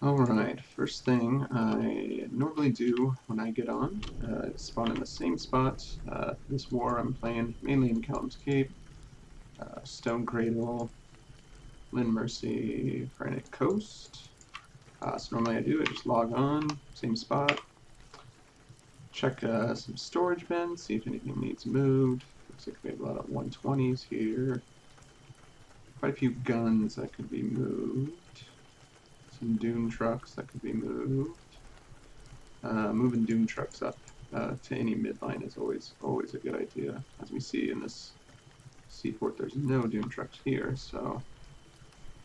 Alright, first thing I normally do when I get on is spawn in the same spot. This war I'm playing mainly in Callum's Cape, Stone Cradle, Lynn Mercy, Frantic Coast. So normally I just log on, same spot, check some storage bins, see if anything needs moved. Looks like we have a lot of 120s here. Quite a few guns that could be moved. Some dune trucks that could be moved. Moving dune trucks up to any midline is always a good idea. As we see in this seaport, there's no dune trucks here, so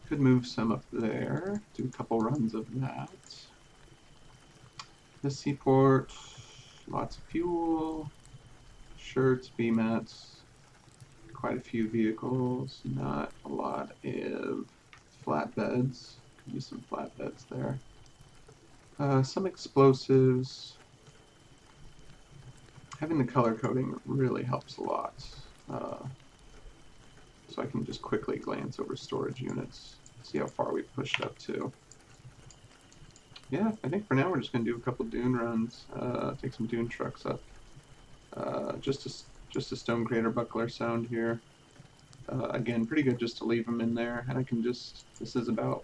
could move some up there. Do a couple runs of that. This seaport, lots of fuel, shirts, B-mats, quite a few vehicles, not a lot of flatbeds. Could be some flatbeds there. Some explosives. Having the color coding really helps a lot. So I can just quickly glance over storage units, see how far we've pushed up to. Yeah, I think for now we're just going to do a couple dune runs, take some dune trucks up. Just a stone crater buckler sound here. Again, pretty good just to leave them in there, and I can just, this is about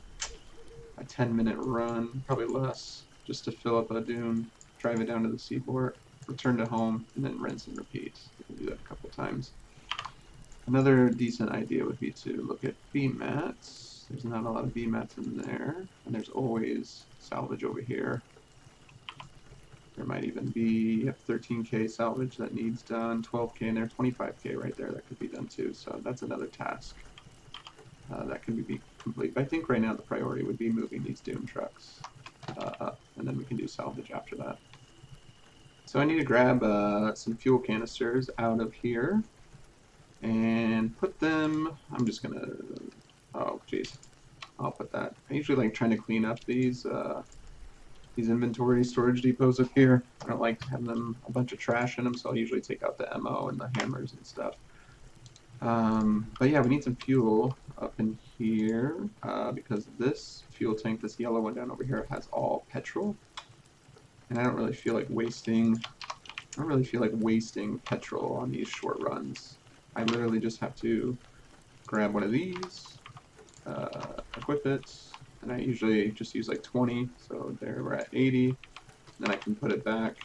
a 10-minute run, probably less, just to fill up a dune, drive it down to the seaport, return to home, and then rinse and repeat. You can do that a couple times. Another decent idea would be to look at B-mats. There's not a lot of B-mats in there, and there's always salvage over here. There might even be 13k salvage that needs done, 12k in there, 25k right there that could be done too, so that's another task that can be complete. But I think right now the priority would be moving these dune trucks up, and then we can do salvage after that. So I need to grab some fuel canisters out of here and put them, I'm just gonna, oh geez, I'll put that. I usually like trying to clean up these inventory storage depots up here. I don't like having them a bunch of trash in them, so I'll usually take out the ammo and the hammers and stuff. But yeah, we need some fuel up in here because this fuel tank, this yellow one down over here, has all petrol, and I don't really feel like wasting petrol on these short runs. I literally just have to grab one of these, equip it, and I usually just use like 20, so there we're at 80. Then I can put it back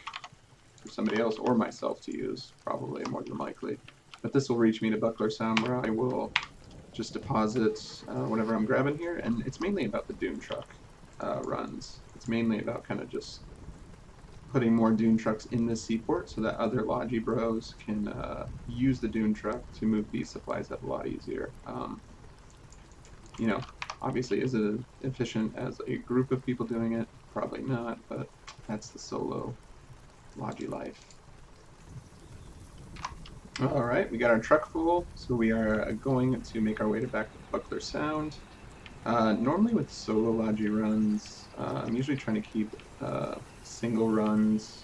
for somebody else or myself to use, probably more than likely. But this will reach me to Buckler Sound, where I will just deposit whatever I'm grabbing here, and it's mainly about the dune truck runs. It's mainly about kind of just putting more dune trucks in the seaport so that other Logi bros can use the dune truck to move these supplies up a lot easier. You know, obviously, is it efficient as a group of people doing it? Probably not, but that's the solo Logi life. Alright, we got our truck full, so we are going to make our way to back to Buckler Sound. Normally with solo Logi runs, I'm usually trying to keep single runs,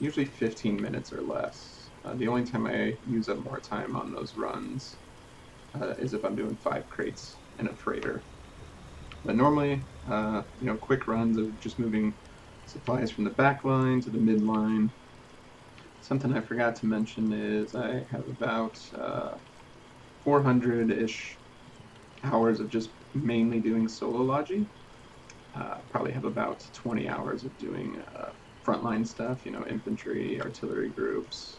usually 15 minutes or less. The only time I use up more time on those runs is if I'm doing 5 crates in a freighter. But normally, you know, quick runs of just moving supplies from the back line to the mid line. Something I forgot to mention is I have about 400-ish hours of just mainly doing solo Logi. Probably have about 20 hours of doing frontline stuff, you know, infantry, artillery groups.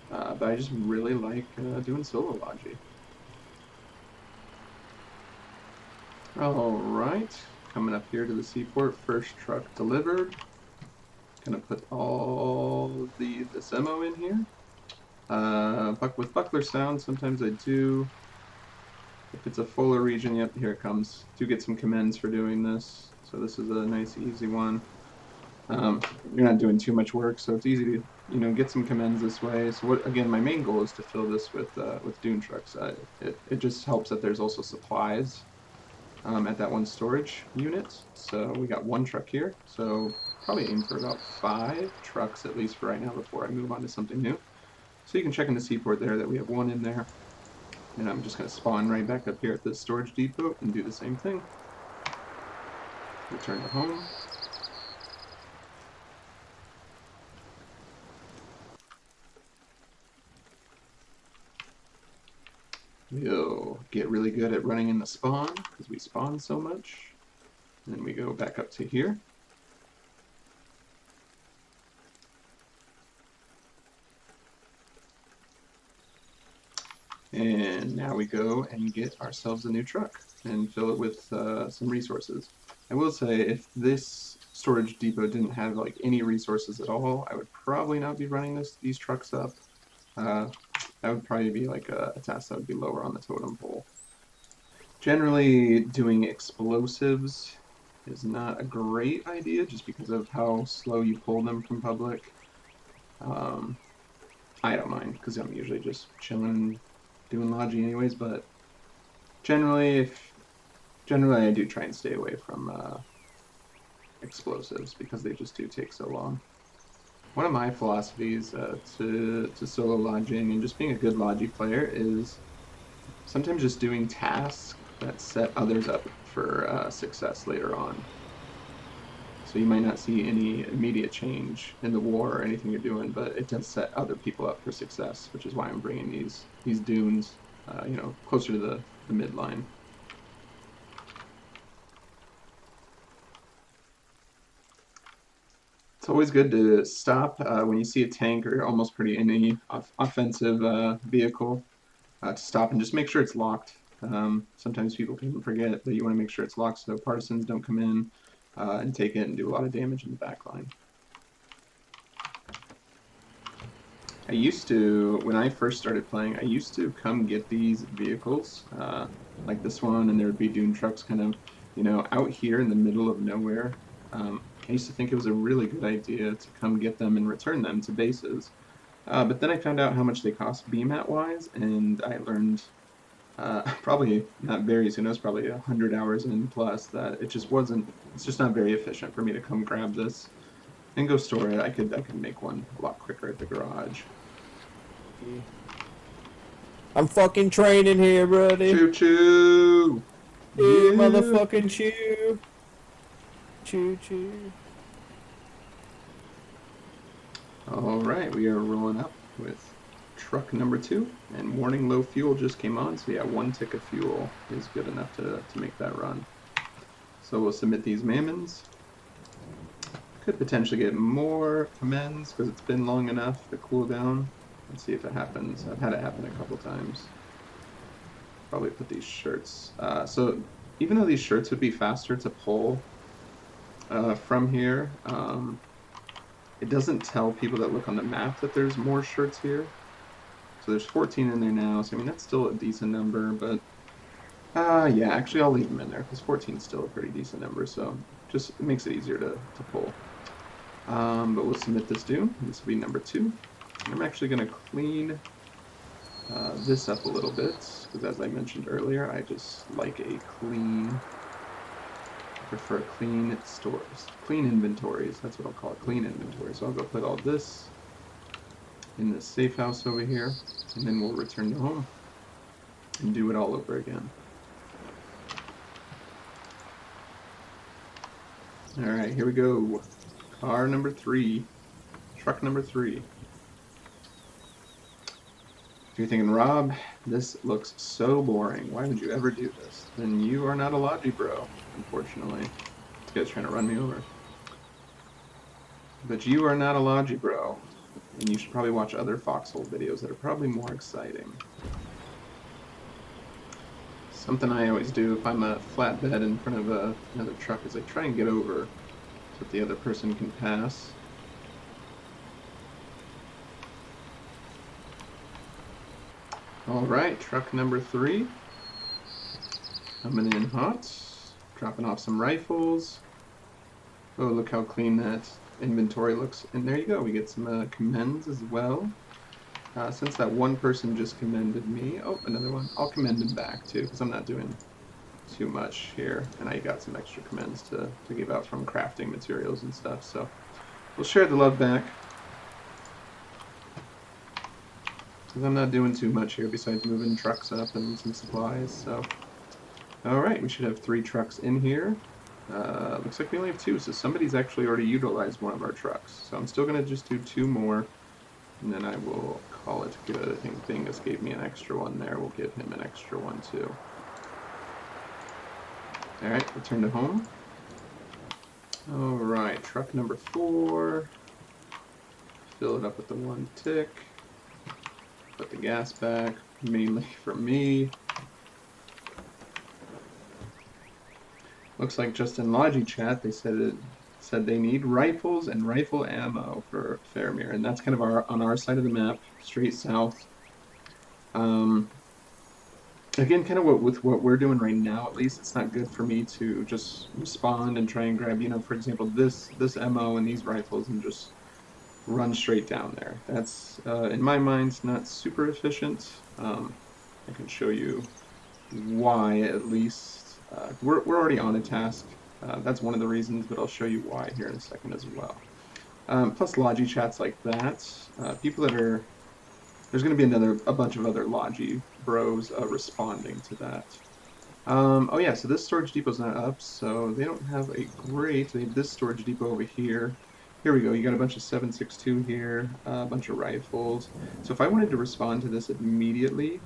But I just really like doing solo Logi. Alright, coming up here to the seaport, first truck delivered. Gonna put all this ammo in here. With Buckler Sound, sometimes I do. If it's a fuller region, yep, here it comes. Do get some commends for doing this. So this is a nice, easy one. You're not doing too much work, so it's easy to, you know, get some commends this way. So what, again, my main goal is to fill this with dune trucks. It just helps that there's also supplies at that one storage unit. So we got 1 truck here. So probably aim for about 5 trucks at least for right now before I move on to something new. So you can check in the seaport there that we have 1 in there. And I'm just going to spawn right back up here at the storage depot and do the same thing. return to home. We'll get really good at running in the spawn because we spawn so much. And then we go back up to here. And now we go and get ourselves a new truck and fill it with some resources. I will say, if this storage depot didn't have like any resources at all, I would probably not be running these trucks up. That would probably be like a task that would be lower on the totem pole. Generally, doing explosives is not a great idea just because of how slow you pull them from public. I don't mind because I'm usually just chilling, doing Logi anyways, but generally I do try and stay away from explosives because they just do take so long. One of my philosophies to solo lodging and just being a good Logi player is sometimes just doing tasks that set others up for success later on. So you might not see any immediate change in the war or anything you're doing, but it does set other people up for success, which is why I'm bringing these dunes, you know, closer to the midline. It's always good to stop when you see a tank or almost pretty any offensive vehicle to stop and just make sure it's locked. Sometimes people can forget that you want to make sure it's locked so partisans don't come in and take it and do a lot of damage in the back line. I used to, when I first started playing, I used to come get these vehicles, like this one, and there would be dune trucks kind of, you know, out here in the middle of nowhere. I used to think it was a really good idea to come get them and return them to bases. But then I found out how much they cost BMAT-wise, and I learned, probably not very soon, it was probably 100 hours in plus, that it just wasn't, it's just not very efficient for me to come grab this and go store it. I could make one a lot quicker at the garage. I'm fucking training here, buddy. Choo choo! Yeah, motherfucking choo. Choo choo. Alright, we are rolling up with truck number 2, and warning low fuel just came on, so yeah, 1 tick of fuel is good enough to make that run. So we'll submit these mammons. Could potentially get more commends because it's been long enough to cool down. Let's see if it happens. I've had it happen a couple times. Probably put these shirts. So even though these shirts would be faster to pull from here, it doesn't tell people that look on the map that there's more shirts here. So there's 14 in there now, so I mean that's still a decent number, but yeah, actually I'll leave them in there because 14 is still a pretty decent number, so just it makes it easier to pull. But we'll submit this dune. This will be number 2. I'm actually going to clean this up a little bit because, as I mentioned earlier, I just like a clean. I prefer clean stores, clean inventories. That's what I'll call it, clean inventory. So I'll go put all this in this safe house over here, and then we'll return to home and do it all over again. All right, here we go. Car number 3, truck number 3. If you're thinking, Rob, this looks so boring, why would you ever do this? Then you are not a Logi bro, unfortunately. This guy's trying to run me over. But you are not a Logi bro, and you should probably watch other Foxhole videos that are probably more exciting. Something I always do if I'm a flatbed in front of another truck is I try and get over so that the other person can pass. Alright, truck number 3. Coming in hot. Dropping off some rifles. Oh, look how clean that inventory looks. And there you go, we get some commends as well. Since that one person just commended me, oh, another one. I'll commend him back too, because I'm not doing too much here. And I got some extra commends to give out from crafting materials and stuff, so we'll share the love back. Because I'm not doing too much here besides moving trucks up and some supplies, so. Alright, we should have 3 trucks in here. Looks looks like we only have 2, so somebody's actually already utilized one of our trucks. So I'm still going to just do 2 more, and then I will call it good. I think Dingus gave me an extra one there. We'll give him an extra one too. Alright, return to home. Alright, truck number 4. Fill it up with the 1 tick. Put the gas back, mainly for me. Looks like just in Logi chat they said they need rifles and rifle ammo for Faramir, and that's kind of on our side of the map, straight south. Again, kind of with what we're doing right now, at least, it's not good for me to just respond and try and grab, you know, for example, this ammo and these rifles and just run straight down there. That's, in my mind, not super efficient. I can show you why, at least. We're already on a task. That's one of the reasons, but I'll show you why here in a second as well. Plus Logi chats like that. People that are... There's going to be a bunch of other Logi bros responding to that. Oh yeah, so this storage depot's not up, so they don't have a great... They have this storage depot over here. Here we go, you got a bunch of 7.62 here, a bunch of rifles. So if I wanted to respond to this immediately,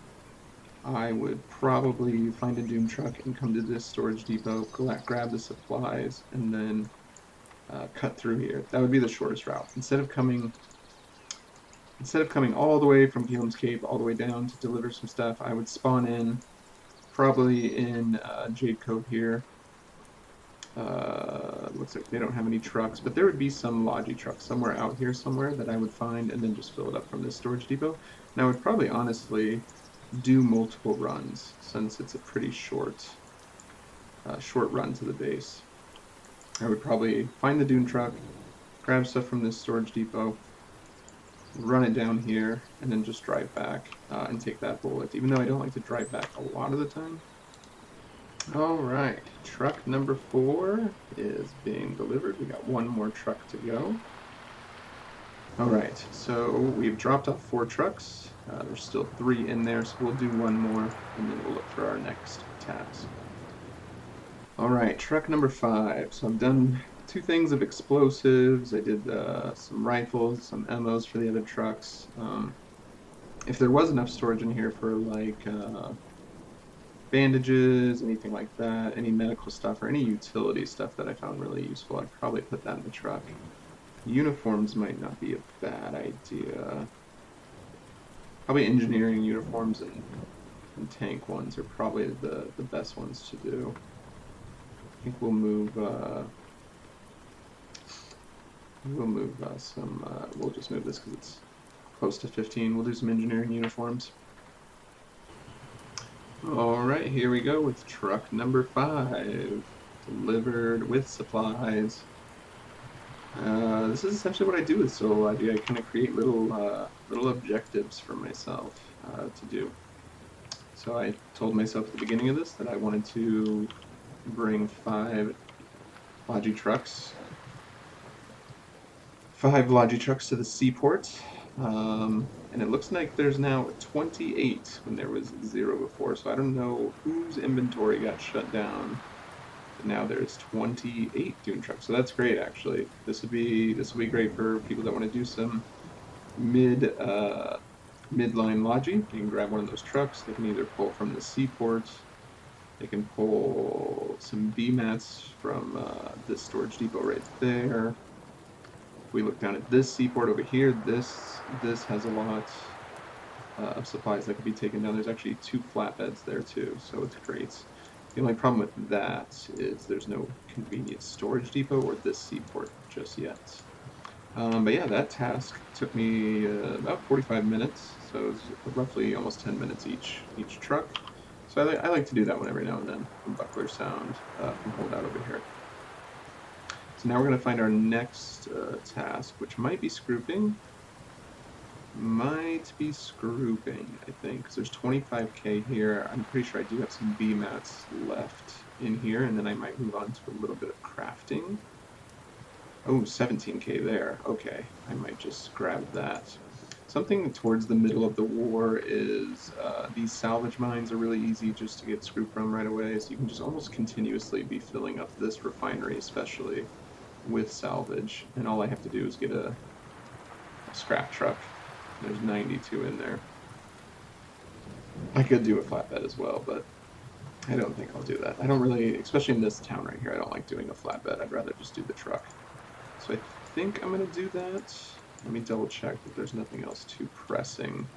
I would probably find a Doom truck and come to this storage depot, grab the supplies, and then cut through here. That would be the shortest route. Instead of coming all the way from Gilliam's Cape all the way down to deliver some stuff, I would spawn in, probably in Jade Cove here. Looks like they don't have any trucks, but there would be some Logi trucks somewhere out here somewhere that I would find and then just fill it up from this storage depot. And I would probably honestly do multiple runs since it's a pretty short run to the base. I would probably find the Dune truck, grab stuff from this storage depot, run it down here, and then just drive back and take that bullet, even though I don't like to drive back a lot of the time. Alright, truck number 4 is being delivered. We got 1 more truck to go. Alright, so we've dropped off 4 trucks. There's still 3 in there, so we'll do 1 more, and then we'll look for our next task. Alright, truck number 5. So I've done 2 things of explosives. I did some rifles, some ammos for the other trucks. If there was enough storage in here for like bandages, anything like that, any medical stuff, or any utility stuff that I found really useful, I'd probably put that in the truck. Uniforms might not be a bad idea. Probably engineering uniforms and tank ones are probably the best ones to do. I think we'll move we'll just move this because it's close to 15. We'll do some engineering uniforms. Alright, here we go with truck number 5. Delivered with supplies. This is essentially what I do with Solo Logi. I kind of create little objectives for myself to do. So I told myself at the beginning of this that I wanted to bring 5 Logi trucks. 5 Logi trucks to the seaport. And it looks like there's now 28 when there was 0 before. So I don't know whose inventory got shut down. But now there's 28 Dune trucks. So that's great, actually. This will be great for people that want to do some midline Logi. You can grab one of those trucks. They can either pull from the seaport. They can pull some B-mats from this storage depot right there. If we look down at this seaport over here, this has a lot of supplies that could be taken down. There's actually 2 flatbeds there too, so it's great. The only problem with that is there's no convenient storage depot or this seaport just yet. But yeah, that task took me about 45 minutes, so it's roughly almost 10 minutes each truck. So I like to do that one every now and then from Buckler Sound from Holdout over here. So now we're going to find our next task, which might be scrooping. I think, because there's 25k here. I'm pretty sure I do have some B-mats left in here, and then I might move on to a little bit of crafting. Oh, 17k there. Okay, I might just grab that. So something towards the middle of the war is these salvage mines are really easy just to get screw from right away. So you can just almost continuously be filling up this refinery, especially with salvage. And all I have to do is get a scrap truck. There's 92 in there. I could do a flatbed as well, but I don't think I'll do that. I don't really, especially in this town right here, I don't like doing a flatbed. I'd rather just do the truck. So I think I'm going to do that. Let me double check that there's nothing else too pressing.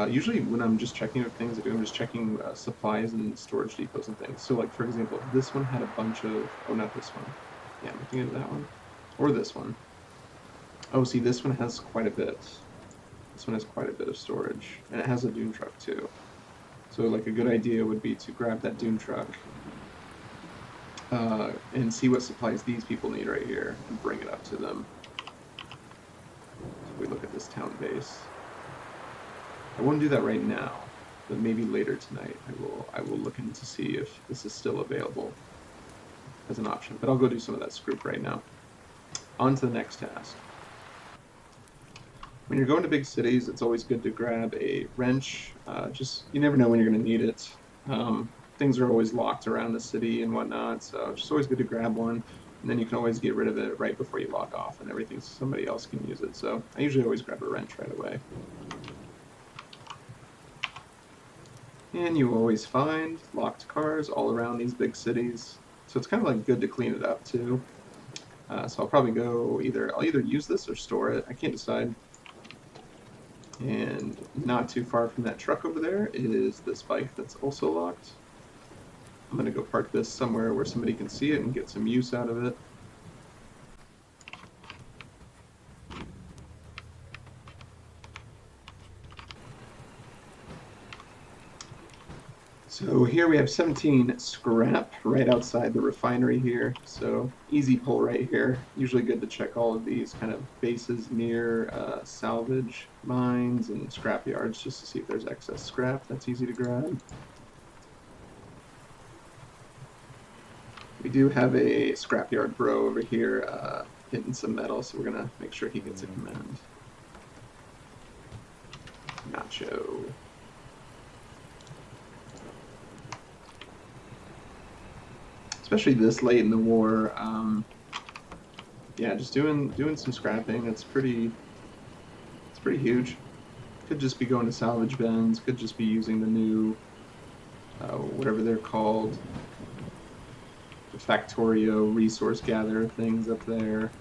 Usually when I'm just checking of things I do, I'm just checking supplies and storage depots and things. So like, for example, this one had a bunch of, oh, not this one. Yeah, I'm looking at that one. Or this one. Oh, see, this one has quite a bit. This one has quite a bit of storage. And it has a dune truck too. So like a good idea would be to grab that dune truck and see what supplies these people need right here and bring it up to them. So if we look at this town base. I won't do that right now, but maybe later tonight I will look in to see if this is still available as an option. But I'll go do some of that scoop right now. On to the next task. When you're going to big cities, it's always good to grab a wrench. You never know when you're going to need it. Things are always locked around the city and whatnot, so it's just always good to grab one. And then you can always get rid of it right before you log off, and everything somebody else can use it. So I usually always grab a wrench right away. And you always find locked cars all around these big cities. So it's kind of like good to clean it up too. So I'll probably go I'll either use this or store it. I can't decide. And not too far from that truck over there is this bike that's also locked. I'm going to go park this somewhere where somebody can see it and get some use out of it. So here we have 17 scrap right outside the refinery here. So easy pull right here. Usually good to check all of these kind of bases near salvage mines and scrap yards just to see if there's excess scrap. That's easy to grab. We do have a scrapyard bro over here hitting some metal, so we're going to make sure he gets a command. Nacho. Especially this late in the war, yeah, just doing some scrapping. It's pretty huge. Could just be going to salvage bins. Could just be using the new, whatever they're called, the Factorio resource gather things up there.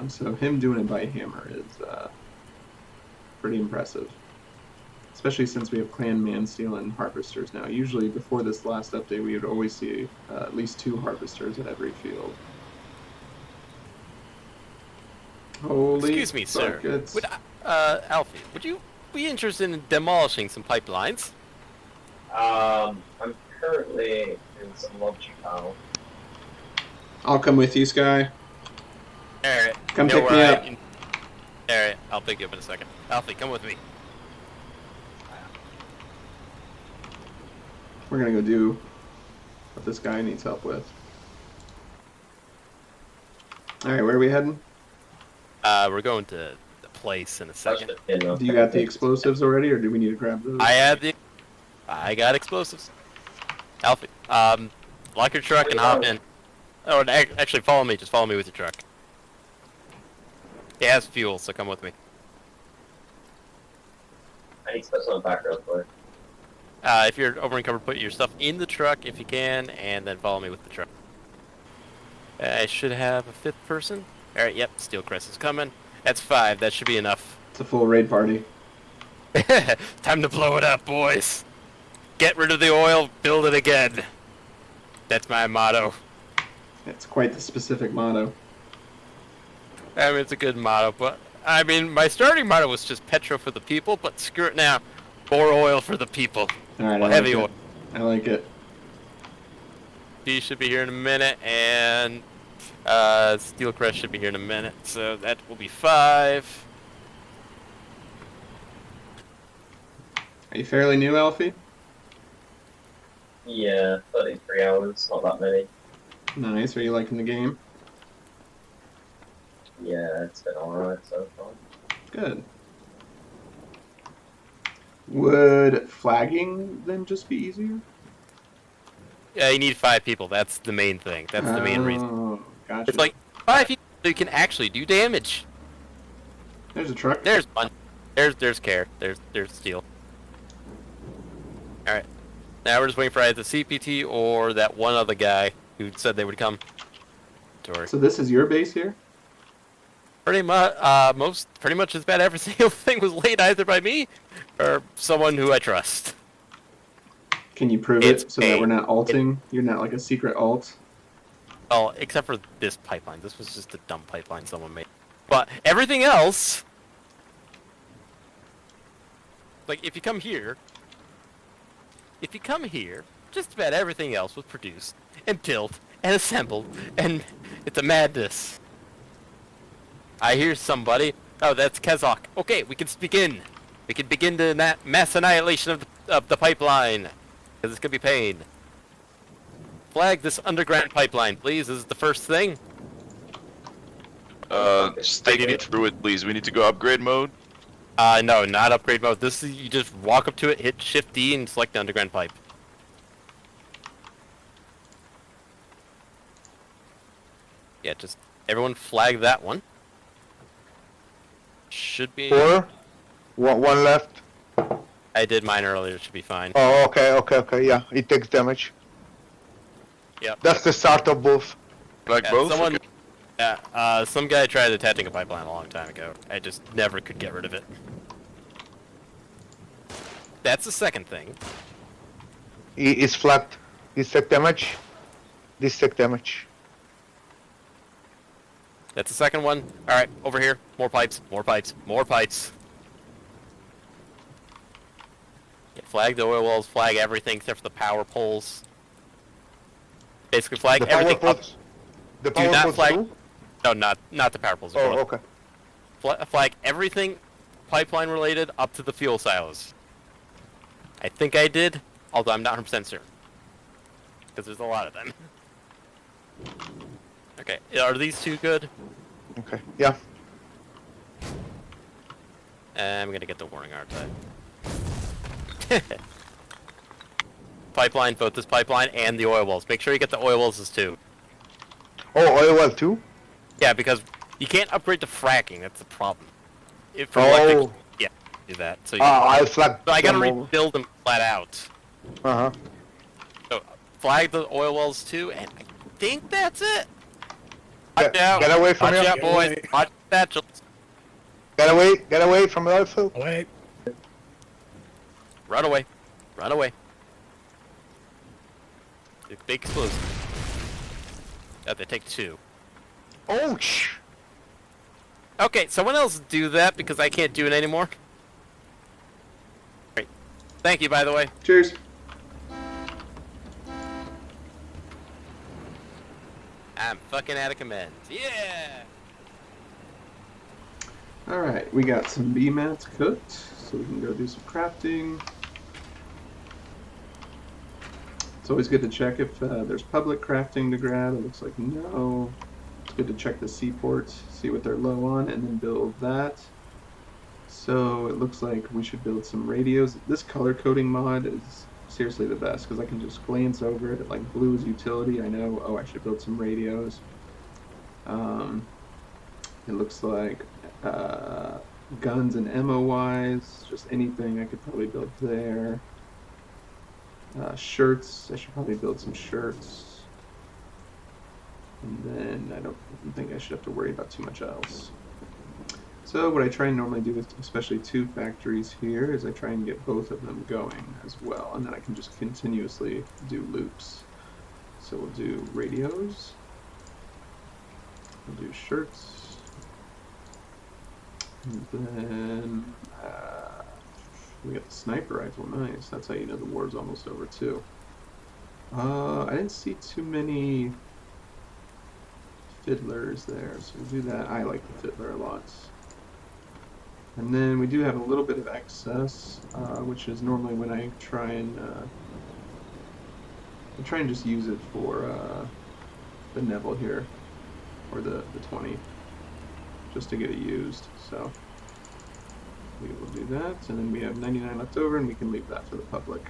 So him doing it by hammer is pretty impressive. Especially since we have clan mansteel and harvesters now. Usually before this last update we would always see at least 2 harvesters at every field. Holy Excuse me, buckets. sir. Alfie, would you be interested in demolishing some pipelines? I'm currently in some Logi now. I'll come with you, Sky. Alright. Come pick me up. Alright, I'll pick you up in a second. Alfie, come with me. We're gonna go do what this guy needs help with. Alright, where are we heading? We're going to the place in a second. Do you got the explosives already, or do we need to grab those? I got explosives. Alfie, lock your truck and hop in. Oh, and actually follow me. Just follow me with your truck. It has fuel, so come with me. I need to put something back real quick. If you're over encumbered, put your stuff in the truck if you can, and then follow me with the truck. I should have a 5th person. Alright, yep, Steelcrest is coming. That's 5, that should be enough. It's a full raid party. Time to blow it up, boys. Get rid of the oil, build it again. That's my motto. It's quite the specific motto. I mean, it's a good motto, but... I mean, my starting motto was just petro for the people, but screw it now. More oil for the people. Alright, well, heavy oil. I like it. He should be here in a minute, and Steelcrest should be here in a minute, so that will be 5. Are you fairly new, Alfie? Yeah, 33 hours, not that many. Nice. Are you liking the game? Yeah, it's been alright so far. Good. Would flagging then just be easier? Yeah, you need 5 people. That's the main thing. That's the main reason. Oh, gotcha. It's like 5 people so you can actually do damage. There's a truck. There's one. There's care. There's steel. All right. Now we're just waiting for either the CPT or that one other guy who said they would come. Tori. So this is your base here? Pretty much, pretty much as bad every single thing was laid either by me or someone who I trust. Can you prove It's it so that we're not alting? You're not like a secret alt? Well, except for this pipeline. This was just a dumb pipeline someone made. But everything else, like if you come here, just about everything else was produced and built and assembled, and it's a madness. I hear somebody. Oh, that's Kazakh. Okay, we can begin. We can begin the mass annihilation of the pipeline, because it's gonna be pain. Flag this underground pipeline, please. This is the first thing. Just take me through it, please. We need to go upgrade mode. No, not upgrade mode. This is you just walk up to it, hit Shift D, and select the underground pipe. Yeah, just everyone flag that one. Should be. 4. One left. I did mine earlier. Should be fine. Oh, okay. Yeah, it takes damage. Yep. That's the start of both. Like Yeah, both? someone. Okay. Yeah. Some guy tried attaching a pipeline a long time ago. I just never could get rid of it. That's the second thing. It's flat. This take damage. This take damage. That's the second one. All right, over here. More pipes. More pipes. More pipes. Yeah, flag the oil wells. Flag everything except for the power poles. Basically, flag The power everything up. poles. The Do power not poles flag. too? No, not the power poles. Oh, okay. Flag everything pipeline related up to the fuel silos. I think I did, although I'm not 100% certain. Because there's a lot of them. Okay, are these two good? Okay. Yeah. I'm gonna get the warning, aren't I? Pipeline, both this pipeline and the oil wells. Make sure you get the oil wells as two. Oh, oil well too? Yeah, because you can't upgrade to fracking. That's the problem. If for Oh. electric, yeah, do that. So, I'll flag. so I gotta them over. rebuild them flat out. Uh-huh. So flag the oil wells too, and I think that's it. Get, Watch out! get away from Watch here. out, boys! Watch that! Get away from the oil field. Wait. Run away! Run away! Big explosion. Oh, they take 2. Oh, shh. Okay, someone else do that because I can't do it anymore. Great. Thank you, by the way. Cheers. I'm fucking out of command. Yeah! Alright, we got some bee mats cooked, so we can go do some crafting. It's always good to check if there's public crafting to grab. It looks like no. It's good to check the seaports, see what they're low on, and then build that. So it looks like we should build some radios. This color coding mod is seriously the best because I can just glance over it. Like blue is utility. I know, oh, I should build some radios. It looks like guns and ammo wise, just anything I could probably build there. Shirts, I should probably build some shirts. And then I don't think I should have to worry about too much else. So what I try and normally do, with especially 2 factories here, is I try and get both of them going as well, and then I can just continuously do loops. So we'll do radios, we'll do shirts, and then we got the sniper rifle. Nice. That's how you know the war's almost over too. I didn't see too many fiddlers there, so we'll do that. I like the fiddler a lot. And then we do have a little bit of excess, which is normally when I try and just use it for the Neville here, or the 20, just to get it used. So we will do that, and then we have 99 left over, and we can leave that for the public.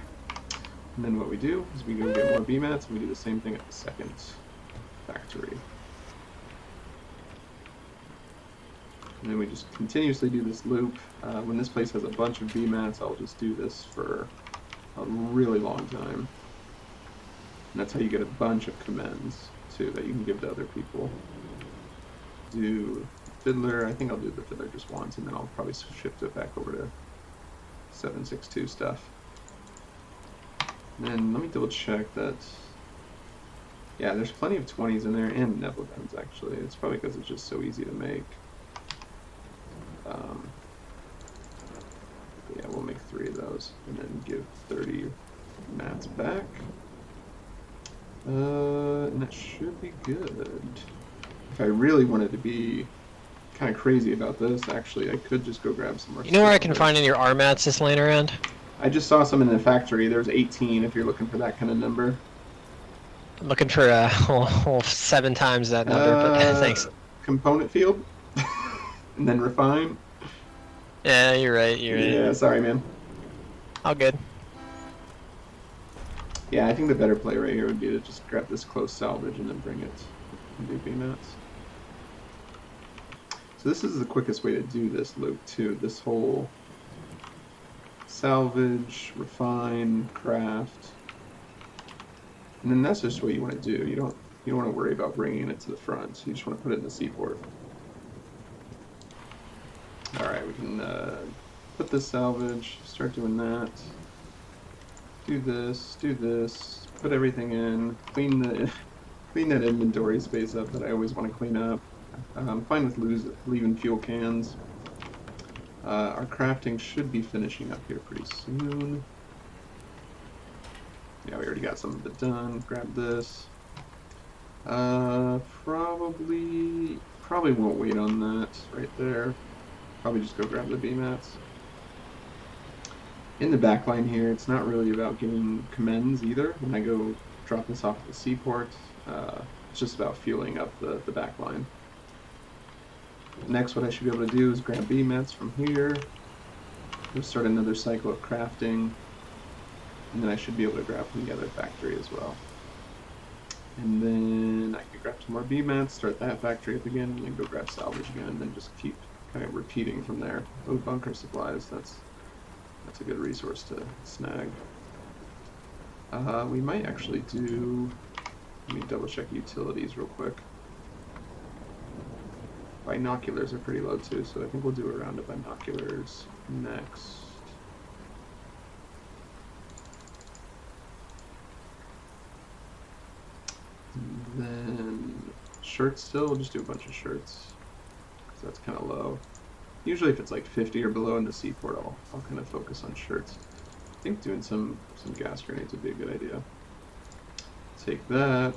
And then what we do is we go get more BMATs, and we do the same thing at the second factory. And then we just continuously do this loop. When this place has a bunch of BMATs, I'll just do this for a really long time. And that's how you get a bunch of commends, too, that you can give to other people. Do Fiddler, I think I'll do the Fiddler just once, and then I'll probably shift it back over to 762 stuff. And then let me double check that. Yeah, there's plenty of 20s in there, and Neville guns, actually. It's probably because it's just so easy to make. Yeah, we'll make 3 of those, and then give 30 mats back. And that should be good. If I really wanted to be kind of crazy about this, actually, I could just go grab some more. You know where I can stuff. find any your R-mats just laying around? I just saw some in the factory. There's 18 if you're looking for that kind of number. I'm looking for a whole 7 times that number, but thanks. Component field, and then refine. Yeah, you're right. You're right. Yeah, sorry, man. All good. Yeah, I think the better play right here would be to just grab this close salvage and then bring it and do BMATs. So this is the quickest way to do this loop too. This whole salvage, refine, craft, and then that's just what you want to do. You don't want to worry about bringing it to the front. You just want to put it in the seaport. All right, we can put this salvage. Start doing that. Do this, put everything in, clean that inventory space up that I always want to clean up. I'm fine with leaving fuel cans. Our crafting should be finishing up here pretty soon. Yeah, we already got some of it done. Grab this. Probably won't wait on that right there. Probably just go grab the BMATs. In the back line here, it's not really about getting commends either. When I go drop this off at the seaport, it's just about fueling up the back line. Next, what I should be able to do is grab BMATs from here. We'll start another cycle of crafting. And then I should be able to grab from the other factory as well. And then I could grab some more BMATs, start that factory up again, and then go grab salvage again, and then just keep kind of repeating from there. Oh, bunker supplies, that's a good resource to snag. We might actually do, let me double check utilities real quick. Binoculars are pretty low too, so I think we'll do a round of binoculars next. And then shirts still, we'll just do a bunch of shirts, because that's kind of low. Usually if it's like 50 or below in the seaport, I'll kind of focus on shirts. I think doing some gas grenades would be a good idea. Take that.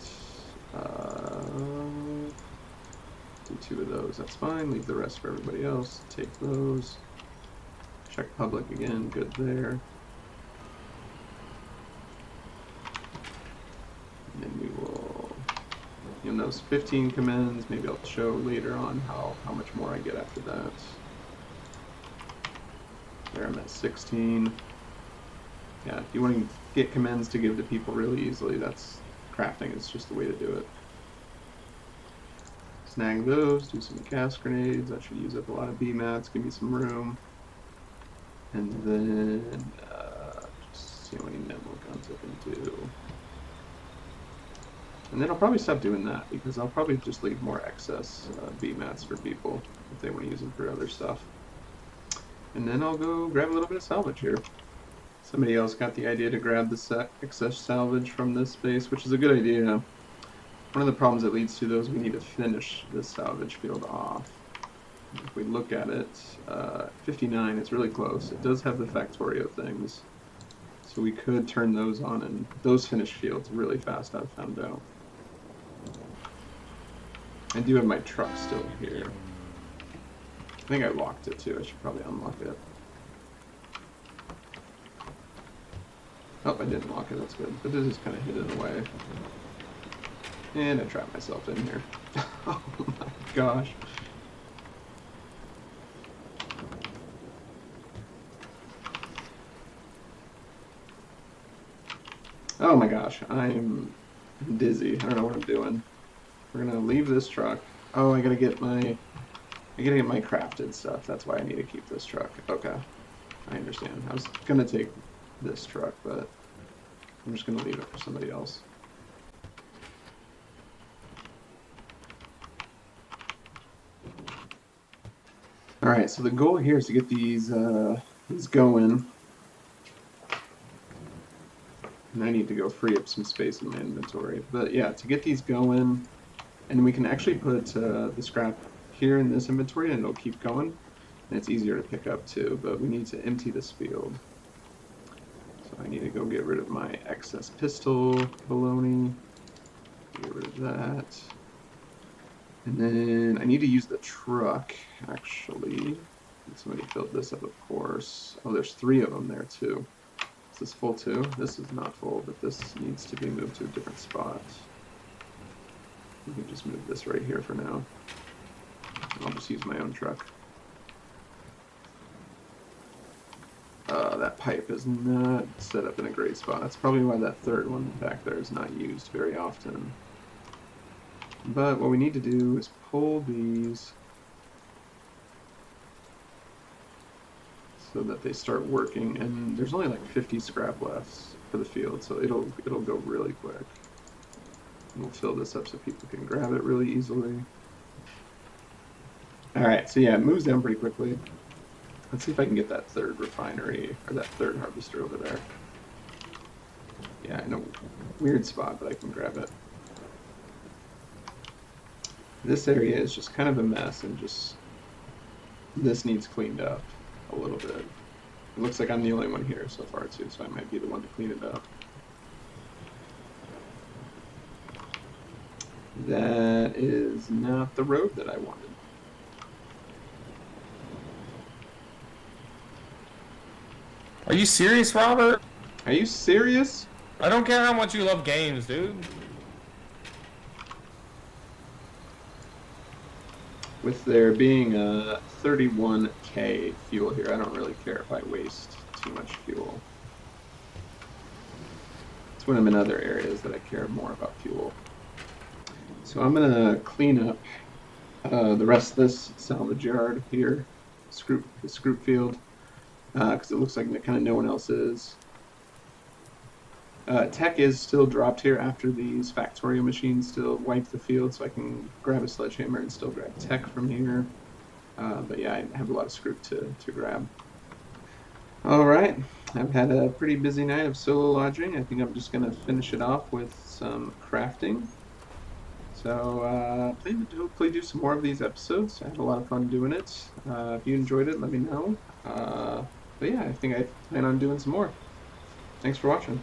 Do 2 of those, that's fine. Leave the rest for everybody else. Take those. Check public again, good there. And then we will, you'll notice 15 commends. Maybe I'll show later on how much more I get after that. There, I'm at 16. Yeah, if you want to get commends to give to people really easily, that's crafting is just the way to do it. Snag those, do some gas grenades. That should use up a lot of BMATs, give me some room. And then just see how many Nebula guns I can do. And then I'll probably stop doing that because I'll probably just leave more excess BMATs for people if they want to use them for other stuff. And then I'll go grab a little bit of salvage here. Somebody else got the idea to grab the excess salvage from this space, which is a good idea. One of the problems it leads to, though, is we need to finish this salvage field off. If we look at it, 59, it's really close. It does have the Factorio things. So we could turn those on, and those finish fields really fast, I've found out. I do have my truck still here. I think I locked it too. I should probably unlock it. Oh, I didn't lock it. That's good. But this is kind of hidden away. And I trapped myself in here. Oh my gosh. Oh my gosh, I'm dizzy. I don't know what I'm doing. We're gonna leave this truck. Oh, I gotta get my crafted stuff. That's why I need to keep this truck. Okay, I understand. I was gonna take this truck, but I'm just gonna leave it for somebody else. All right, so the goal here is to get these going. And I need to go free up some space in my inventory. But yeah, to get these going, and we can actually put the scrap here in this inventory and it'll keep going. And it's easier to pick up too, but we need to empty this field. So I need to go get rid of my excess pistol baloney. Get rid of that. And then I need to use the truck, actually. Somebody filled this up, of course. Oh, there's 3 of them there too. Is this full too? This is not full, but this needs to be moved to a different spot. We can just move this right here for now. I'll just use my own truck. That pipe is not set up in a great spot. That's probably why that third one back there is not used very often. But what we need to do is pull these so that they start working, and there's only like 50 scrap left for the field, so it'll go really quick. And we'll fill this up so people can grab it really easily. Alright, so yeah, it moves down pretty quickly. Let's see if I can get that third refinery, or that third harvester over there. Yeah, I know, weird spot, but I can grab it. This area is just kind of a mess, and just, this needs cleaned up a little bit. It looks like I'm the only one here so far too, so I might be the one to clean it up. That is not the road that I wanted. Are you serious, Robert? Are you serious? I don't care how much you love games, dude. With there being a 31k fuel here, I don't really care if I waste too much fuel. It's when I'm in other areas that I care more about fuel. So I'm gonna clean up the rest of this salvage yard here, the scroop field, because it looks like kind of no one else is. Tech is still dropped here after these Factorio machines still wipe the field, so I can grab a sledgehammer and still grab tech from here. But yeah, I have a lot of scroop to grab. Alright, I've had a pretty busy night of solo lodging. I think I'm just going to finish it off with some crafting. So, plan to hopefully do some more of these episodes. I had a lot of fun doing it. If you enjoyed it, let me know. But yeah, I think I plan on doing some more. Thanks for watching.